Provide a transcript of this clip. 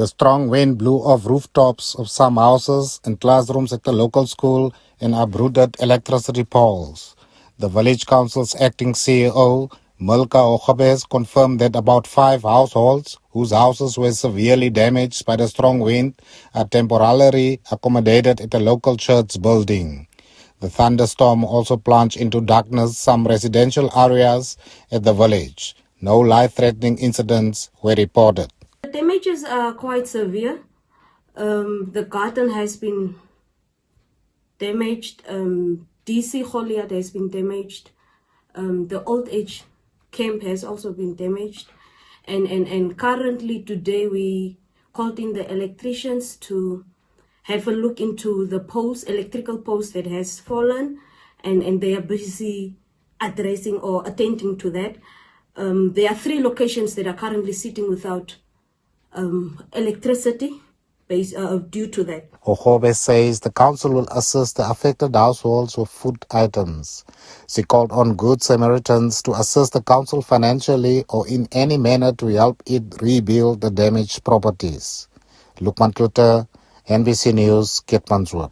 The strong wind blew off rooftops of some houses and classrooms at the local school and uprooted electricity poles. The village council's acting CEO, Milka Okhabes, confirmed that about 5 households whose houses were severely damaged by the strong wind are temporarily accommodated at a local church building. The thunderstorm also plunged into darkness some residential areas at the village. No life-threatening incidents were reported. The damages are quite severe. The garden has been damaged. DC Goliath has been damaged. The old age camp has also been damaged. And currently today we called in the electricians to have a look into the poles, electrical poles that has fallen, and they are busy addressing or attending to that. There are 3 locations that are currently sitting without electricity due to that. Okhobe says the council will assist the affected households with food items. She called on Good Samaritans to assist the council financially or in any manner to help it rebuild the damaged properties. Lukman Kluter, NBC News, Keetmanshoop.